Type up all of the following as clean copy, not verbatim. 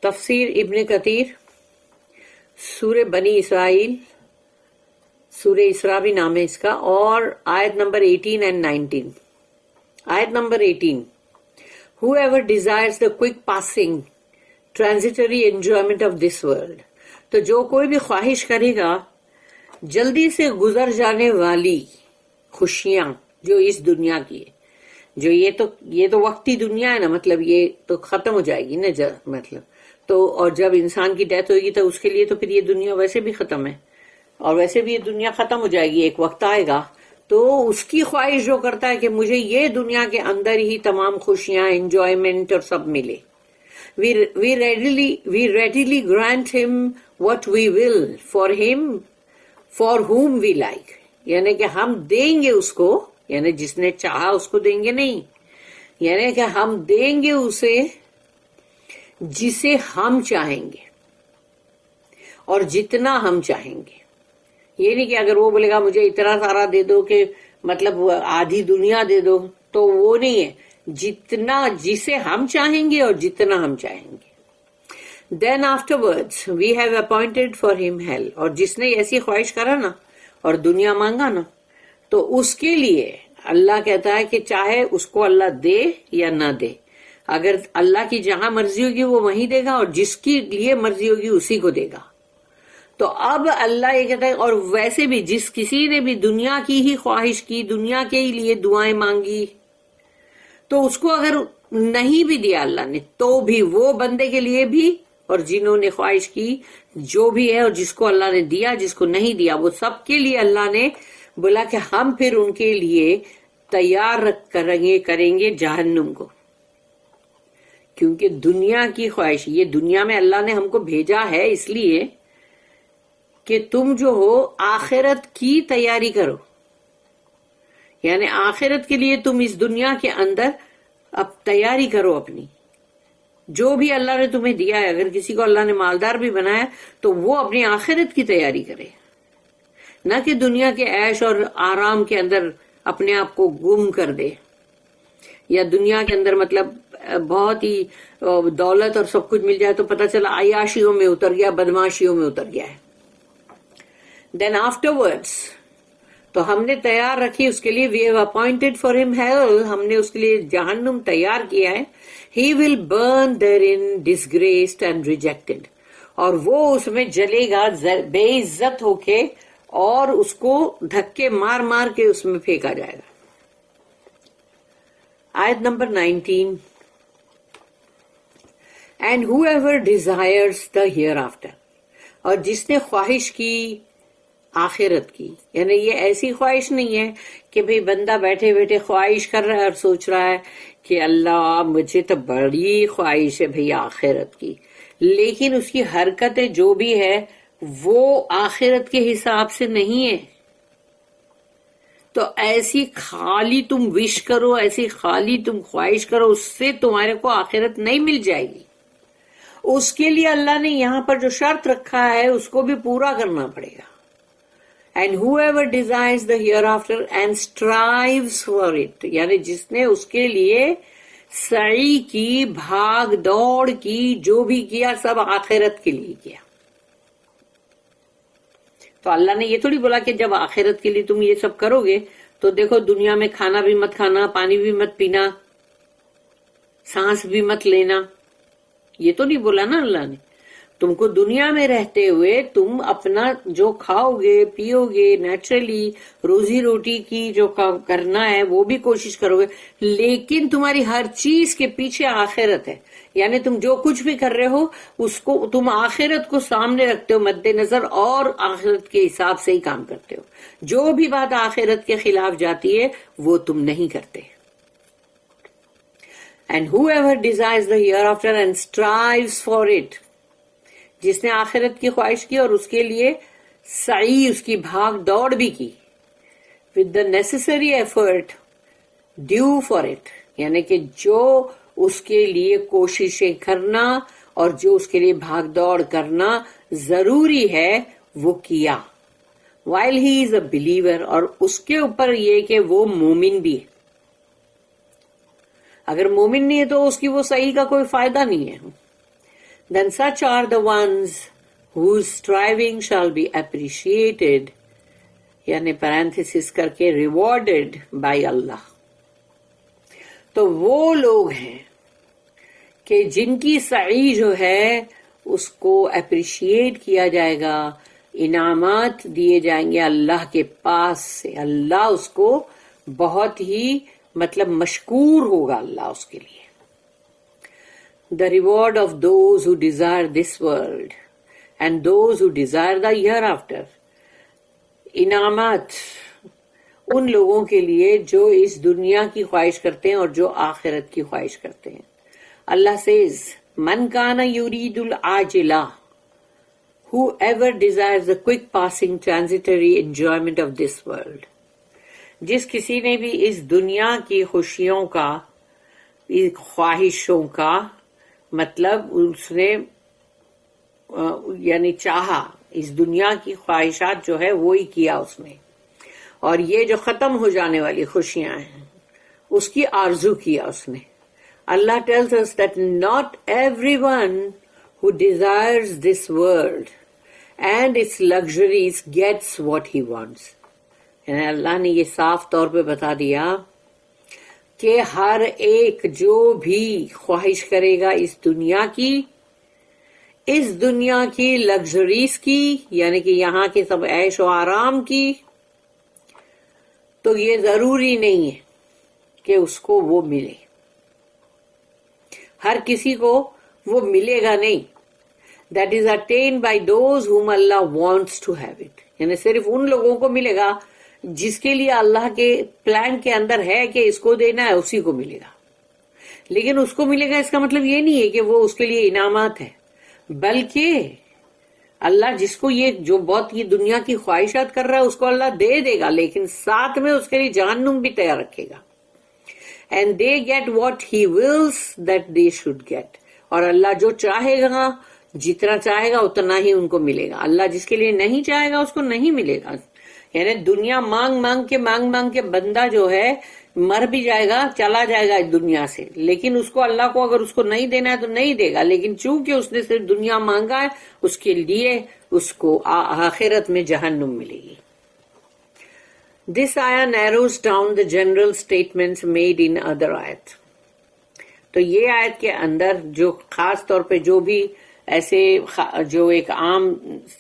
تفسیر ابن کثیر، سورہ بنی اسرائیل، سورہ اسراء بھی نام ہے اس کا، اور آیت نمبر 18 and 19۔ آیت number 18، Whoever desires the quick passing, transitory enjoyment of this world، تو جو کوئی بھی خواہش کرے گا جلدی سے گزر جانے والی خوشیاں جو اس دنیا کی ہے، جو یہ تو وقتی دنیا ہے نا، مطلب یہ تو ختم ہو جائے گی نا، مطلب تو، اور جب انسان کی ڈیتھ ہوئے گی تو اس کے لیے تو پھر یہ دنیا ویسے بھی ختم ہے، اور ویسے بھی یہ دنیا ختم ہو جائے گی، ایک وقت آئے گا تو اس کی خواہش جو کرتا ہے کہ مجھے یہ دنیا کے اندر ہی تمام خوشیاں، انجوائمنٹ اور سب ملے، we readily grant him what we will for him for whom we like، یعنی کہ ہم دیں گے اس کو، یعنی جس نے چاہا اس کو دیں گے نہیں، یعنی کہ ہم دیں گے اسے جسے ہم چاہیں گے اور جتنا ہم چاہیں گے۔ یہ نہیں کہ اگر وہ بولے گا مجھے اتنا سارا دے دو کہ مطلب آدھی دنیا دے دو، تو وہ نہیں ہے، جتنا جسے ہم چاہیں گے اور جتنا ہم چاہیں گے۔ Then afterwards we have appointed for him hell، اور جس نے ایسی خواہش کرا نا اور دنیا مانگا نا، تو اس کے لیے اللہ کہتا ہے کہ چاہے اس کو اللہ دے یا نہ دے، اگر اللہ کی جہاں مرضی ہوگی وہ وہیں دے گا، اور جس کی لیے مرضی ہوگی اسی کو دے گا۔ تو اب اللہ یہ کہتا ہے، اور ویسے بھی جس کسی نے بھی دنیا کی ہی خواہش کی، دنیا کے ہی لیے دعائیں مانگی، تو اس کو اگر نہیں بھی دیا اللہ نے تو بھی وہ بندے کے لیے بھی، اور جنہوں نے خواہش کی جو بھی ہے، اور جس کو اللہ نے دیا جس کو نہیں دیا، وہ سب کے لیے اللہ نے بولا کہ ہم پھر ان کے لیے تیار کریں گے جہنم کو، کیونکہ دنیا کی خواہش، یہ دنیا میں اللہ نے ہم کو بھیجا ہے اس لیے کہ تم جو ہو آخرت کی تیاری کرو، یعنی آخرت کے لیے تم اس دنیا کے اندر اب تیاری کرو اپنی، جو بھی اللہ نے تمہیں دیا ہے، اگر کسی کو اللہ نے مالدار بھی بنایا تو وہ اپنی آخرت کی تیاری کرے، نہ کہ دنیا کے عیش اور آرام کے اندر اپنے آپ کو گم کر دے، یا دنیا کے اندر مطلب بہت ہی دولت اور سب کچھ مل جائے تو پتہ چلا عیاشیوں میں اتر گیا، بدماشیوں میں اتر گیا ہے۔ Then afterwards، تو ہم نے تیار رکھی اس کے لیے، we have appointed for him hell، ہم نے اس کے لیے جہنم تیار کیا ہے، he will burn therein disgraced and rejected، اور وہ اس میں جلے گا بے عزت ہو کے، اور اس کو دھکے مار مار کے اس میں پھینکا جائے گا۔ آیت number 19، and whoever desires the hereafter، اور جس نے خواہش کی آخرت کی، یعنی یہ ایسی خواہش نہیں ہے کہ بھئی بندہ بیٹھے بیٹھے خواہش کر رہا ہے اور سوچ رہا ہے کہ اللہ مجھے تو بڑی خواہش ہے بھئی آخرت کی، لیکن اس کی حرکتیں جو بھی ہے وہ آخرت کے حساب سے نہیں ہے، تو ایسی خالی تم وش کرو، ایسی خالی تم خواہش کرو، اس سے تمہارے کو آخرت نہیں مل جائے گی۔ اس کے لیے اللہ نے یہاں پر جو شرط رکھا ہے اس کو بھی پورا کرنا پڑے گا۔ And whoever desires the hereafter and strives for it، یعنی جس نے اس کے لیے سعی کی، بھاگ دوڑ کی، جو بھی کیا سب آخرت کے لیے کیا۔ تو اللہ نے یہ تھوڑی بولا کہ جب آخرت کے لیے تم یہ سب کرو گے تو دیکھو دنیا میں کھانا بھی مت کھانا، پانی بھی مت پینا، سانس بھی مت لینا، یہ تو نہیں بولا نا اللہ نے۔ تم کو دنیا میں رہتے ہوئے تم اپنا جو کھاؤ گے پیو گے، نیچرلی روزی روٹی کی جو کرنا ہے وہ بھی کوشش کرو گے، لیکن تمہاری ہر چیز کے پیچھے آخرت ہے، یعنی تم جو کچھ بھی کر رہے ہو اس کو تم آخرت کو سامنے رکھتے ہو مد نظر، اور آخرت کے حساب سے ہی کام کرتے ہو، جو بھی بات آخرت کے خلاف جاتی ہے وہ تم نہیں کرتے۔ And whoever desires the hereafter and strives for it، جس نے آخرت کی خواہش کی اور اس کے لیے سعی، اس کی بھاگ دوڑ بھی کی، with the necessary effort due for it، یعنی کہ جو اس کے لیے کوششیں کرنا اور جو اس کے لیے بھاگ دوڑ کرنا ضروری ہے وہ کیا، while he is a believer، اور اس کے اوپر یہ کہ وہ مومن بھی ہے۔ اگر مومن نہیں ہے تو اس کی وہ صحیح کا کوئی فائدہ نہیں ہے۔ then such are the ones whose striving shall be appreciated, یعنی پیرانتھیسس کر کے ریوارڈیڈ بائی اللہ. تو وہ لوگ ہیں کہ جن کی سعی جو ہے اس کو اپریشیٹ کیا جائے گا، انعامات دیے جائیں گے اللہ کے پاس سے. اللہ اس کو بہت ہی مشکور ہوگا اللہ اس کے لیے. The reward of those who desire this world and those who desire the hereafter. انعامات ان لوگوں کے لیے جو اس دنیا کی خواہش کرتے ہیں اور جو آخرت کی خواہش کرتے ہیں. اللہ says من کان یرید العاجلہ, whoever desires the quick passing transitory enjoyment of this world. جس کسی نے بھی اس دنیا کی خوشیوں کا، خواہشوں کا اس نے یعنی چاہا، اس دنیا کی خواہشات جو ہے وہی کیا اس نے، اور یہ جو ختم ہو جانے والی خوشیاں ہیں اس کی آرزو کیا اس نے. اللہ tells us that not everyone who desires this world and its luxuries gets what he wants. یعنی اللہ نے یہ صاف طور پہ بتا دیا کہ ہر ایک جو بھی خواہش کرے گا اس دنیا کی لگژریز کی، یعنی کہ یہاں کے سب عیش و آرام کی، تو یہ ضروری نہیں ہے کہ اس کو وہ ملے. ہر کسی کو وہ ملے گا نہیں. That is attained by those whom Allah wants to have it. یعنی صرف ان لوگوں کو ملے گا جس کے لیے اللہ کے پلان کے اندر ہے کہ اس کو دینا ہے، اسی کو ملے گا. لیکن اس کو ملے گا اس کا مطلب یہ نہیں ہے کہ وہ اس کے لیے انعامات ہے، بلکہ اللہ جس کو یہ جو بہت یہ دنیا کی خواہشات کر رہا ہے اس کو اللہ دے دے گا، لیکن ساتھ میں اس کے لیے جہنم بھی تیار رکھے گا. And they get what he wills that they should get. اور اللہ جو چاہے گا، جتنا چاہے گا اتنا ہی ان کو ملے گا. اللہ جس کے لیے نہیں چاہے گا اس کو نہیں ملے گا. یعنی دنیا مانگ مانگ کے بندہ جو ہے مر بھی جائے گا، چلا جائے گا اس دنیا سے، لیکن اس کو اللہ کو اگر اس کو نہیں دینا ہے تو نہیں دے گا. لیکن چونکہ اس نے صرف دنیا مانگا ہے اس کے لیے اس کو آخرت میں جہنم ملے گی. This ayah narrows down the general statements made in other ayat. تو یہ آیت کے اندر جو خاص طور پہ جو بھی ایسے جو ایک عام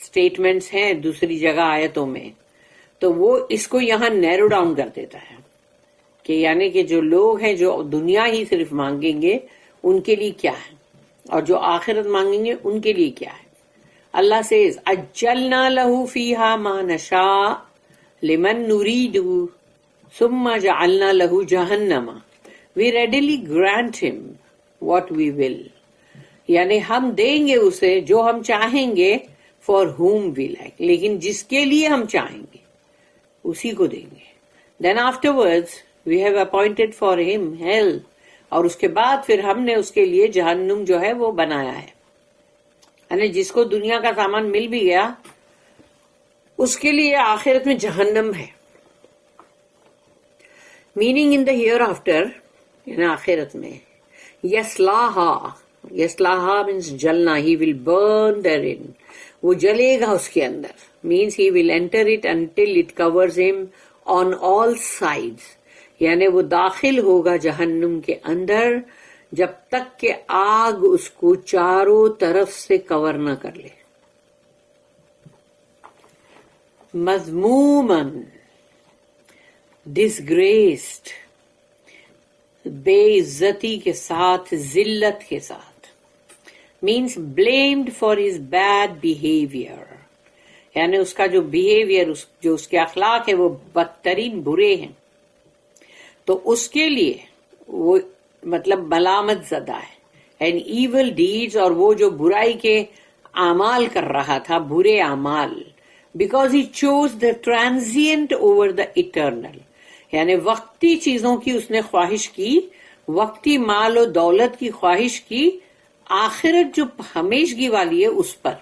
statements ہیں دوسری جگہ آیتوں میں، تو وہ اس کو یہاں نیرو ڈاؤن کر دیتا ہے کہ یعنی کہ جو لوگ ہیں جو دنیا ہی صرف مانگیں گے ان کے لیے کیا ہے، اور جو آخرت مانگیں گے ان کے لیے کیا ہے. اللہ says اجلنا له فیہا ما نشاء لمن نريد ثم جعلنا له جہنم. We readily grant him what we will. یعنی ہم دیں گے اسے جو ہم چاہیں گے for whom we like. لیکن جس کے لیے ہم چاہیں گے اسی کو دیں گے. Then afterwards we have appointed for him hell. اور اس کے بعد پھر ہم نے اس کے لیے جہنم جو ہے وہ بنایا ہے. یعنی جس کو دنیا کا سامان مل بھی گیا اس کے لیے آخرت میں جہنم ہے. Meaning in the hereafter, یعنی آخرت میں یسلاہا مینس جلنا، ہی ول برن therein، وہ جلے گا اس کے اندر. Means he will enter it until it covers him on all sides. یعنی وہ داخل ہوگا جہنم کے اندر جب تک کہ آگ اس کو چاروں طرف سے کور نہ کر لے. مذمومن، ڈسگریسڈ، بے عزتی کے ساتھ، ذلت کے ساتھ. Means blamed for his bad behaviour. یعنی اس کا جو بیہیویئر، جو اس کے اخلاق ہے وہ بدترین برے ہیں، تو اس کے لیے وہ ملامت زدہ ہے. اینڈ ایول ڈیڈز، اور وہ جو برائی کے اعمال کر رہا تھا، برے اعمال، because he choose the transient over the eternal. یعنی وقتی چیزوں کی اس نے خواہش کی، وقتی مال و دولت کی خواہش کی، آخرت جو ہمیشگی والی ہے اس پر،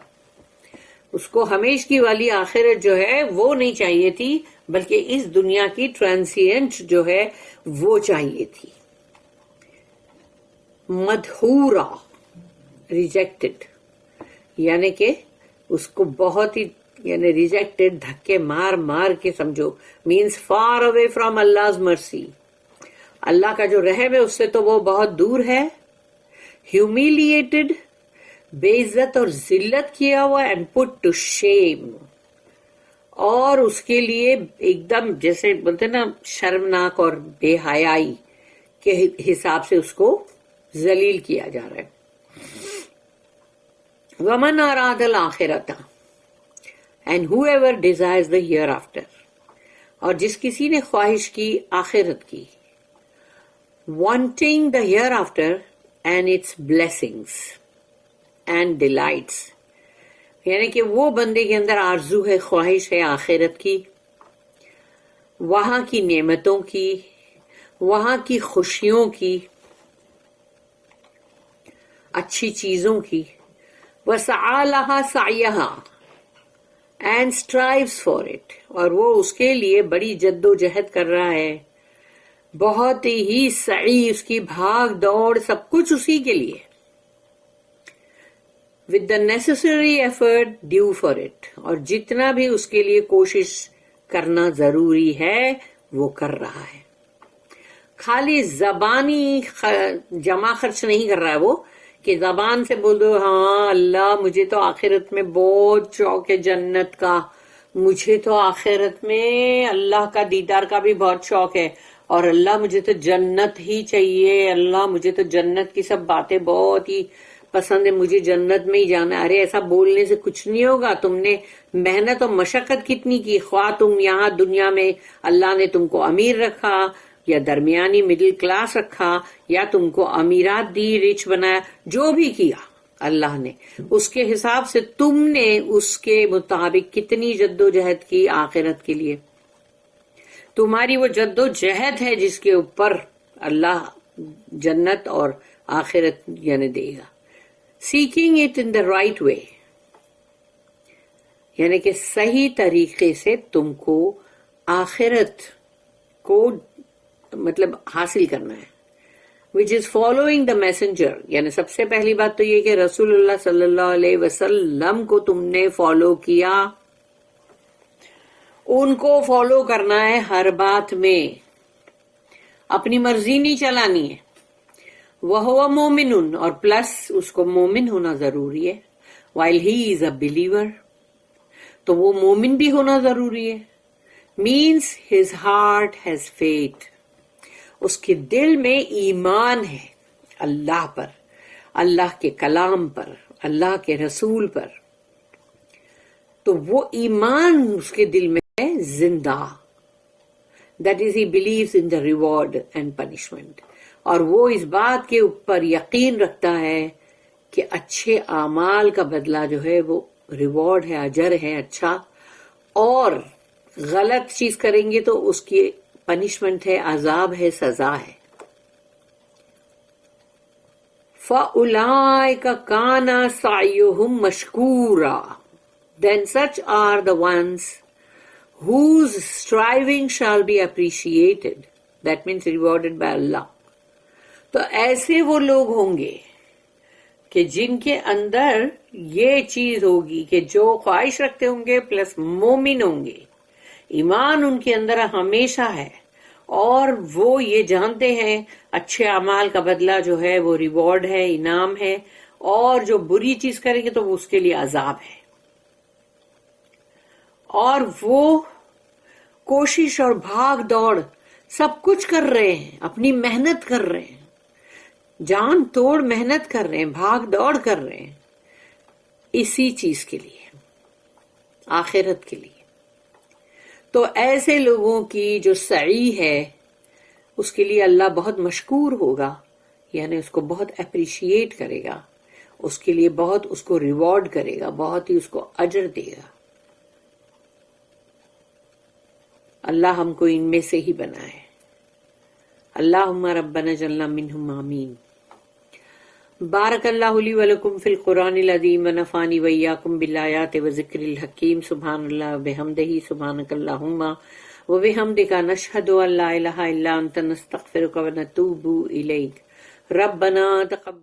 اس کو ہمیشگی والی آخرت جو ہے وہ نہیں چاہیے تھی، بلکہ اس دنیا کی ٹرانزینٹ جو ہے وہ چاہیے تھی. مدحورا، ریجیکٹڈ. یعنی کہ اس کو بہت ہی یعنی ریجیکٹڈ، دھکے مار مار کے سمجھو، means far away from Allah's مرسی، اللہ کا جو رحم ہے اس سے تو وہ بہت دور ہے. ہیومیلیٹڈ، بے عزت اور ذلت کیا ہوا، اینڈ پٹ ٹو شیم، اور اس کے لیے ایک دم جیسے بولتے نا شرمناک اور بے حیائی کے حساب سے اس کو ذلیل کیا جا رہا ہے. وَمَنْ أَرَادَ الْآخِرَةَ and whoever desires the hereafter، اور جس کسی نے خواہش کی آخرت کی، wanting the hereafter and its blessings and delights، یعنی کہ وہ بندے کے اندر آرزو ہے، خواہش ہے آخرت کی، وہاں کی نعمتوں کی، وہاں کی خوشیوں کی، اچھی چیزوں کی. وَسَعَى لَهَا سَعْيَهَا and strives for it، اور وہ اس کے لیے بڑی جد و جہد کر رہا ہے، بہت ہی سعی، اس کی بھاگ دوڑ سب کچھ اسی کے لیے. with the necessary effort due for it، اور جتنا بھی اس کے لیے کوشش کرنا ضروری ہے وہ کر رہا ہے. خالی زبانی جمع خرچ نہیں کر رہا ہے وہ، کہ زبان سے بول دو ہاں اللہ مجھے تو آخرت میں بہت شوق ہے جنت کا، مجھے تو آخرت میں اللہ کا دیدار کا بھی بہت شوق ہے، اور اللہ مجھے تو جنت ہی چاہیے، اللہ مجھے تو جنت کی سب باتیں بہت ہی پسند ہے، مجھے جنت میں ہی جانا. ارے ایسا بولنے سے کچھ نہیں ہوگا. تم نے محنت اور مشقت کتنی کی، خواہ تم یہاں دنیا میں اللہ نے تم کو امیر رکھا یا درمیانی مڈل کلاس رکھا، یا تم کو امیرات دی، رچ بنایا، جو بھی کیا اللہ نے، اس کے حساب سے تم نے اس کے مطابق کتنی جد و جہد کی آخرت کے لیے. تمہاری وہ جد و جہد ہے جس کے اوپر اللہ جنت اور آخرت یعنی دے گا. Seeking it in the right way, یعنی کہ صحیح طریقے سے تم کو آخرت کو مطلب حاصل کرنا ہے. which is following the messenger، یعنی سب سے پہلی بات تو یہ کہ رسول اللہ صلی اللہ علیہ وسلم کو تم نے فالو کیا، ان کو فالو کرنا ہے ہر بات میں، اپنی مرضی نہیں چلانی ہے. وَهُوَ مُؤْمِنٌ، اور پلس اس کو مومن ہونا ضروری ہے. while he is a believer، تو وہ مومن بھی ہونا ضروری ہے. means his heart has faith، اس کے دل میں ایمان ہے اللہ پر، اللہ کے کلام پر، اللہ کے رسول پر. تو وہ ایمان اس کے دل میں ہے زندہ. that is he believes in the reward and punishment، اور وہ اس بات کے اوپر یقین رکھتا ہے کہ اچھے اعمال کا بدلہ جو ہے وہ ریوارڈ ہے، اجر ہے اچھا، اور غلط چیز کریں گے تو اس کی پنشمنٹ ہے، عذاب ہے، سزا ہے. فَأُولَئِكَ كَانَ سَعْيُهُمْ مَشْكُورًا، then such are the ones whose striving shall be appreciated، that means rewarded by Allah. تو ایسے وہ لوگ ہوں گے کہ جن کے اندر یہ چیز ہوگی کہ جو خواہش رکھتے ہوں گے پلس مومن ہوں گے، ایمان ان کے اندر ہمیشہ ہے، اور وہ یہ جانتے ہیں اچھے اعمال کا بدلہ جو ہے وہ ریوارڈ ہے، انعام ہے، اور جو بری چیز کریں گے تو وہ اس کے لیے عذاب ہے. اور وہ کوشش اور بھاگ دوڑ سب کچھ کر رہے ہیں، اپنی محنت کر رہے ہیں، جان توڑ محنت کر رہے ہیں، بھاگ دوڑ کر رہے ہیں اسی چیز کے لیے، آخرت کے لیے. تو ایسے لوگوں کی جو سعی ہے اس کے لیے اللہ بہت مشکور ہوگا، یعنی اس کو بہت اپریشیٹ کرے گا، اس کے لیے بہت اس کو ریوارڈ کرے گا، بہت ہی اس کو اجر دے گا. اللہ ہم کو ان میں سے ہی بنائے. اللہم ربنا جعلنا منہم، آمین. بارک اللہ لی ولکم فی القرآن العظیم ونفعنی وإیاکم بالآیات وذکر الحکیم. سبحان اللہ وبحمدہ، سبحانک اللہم وبحمدک، نشہد ان لا الہ الا انت، نستغفرک ونتوب الیک. ربنا تقبل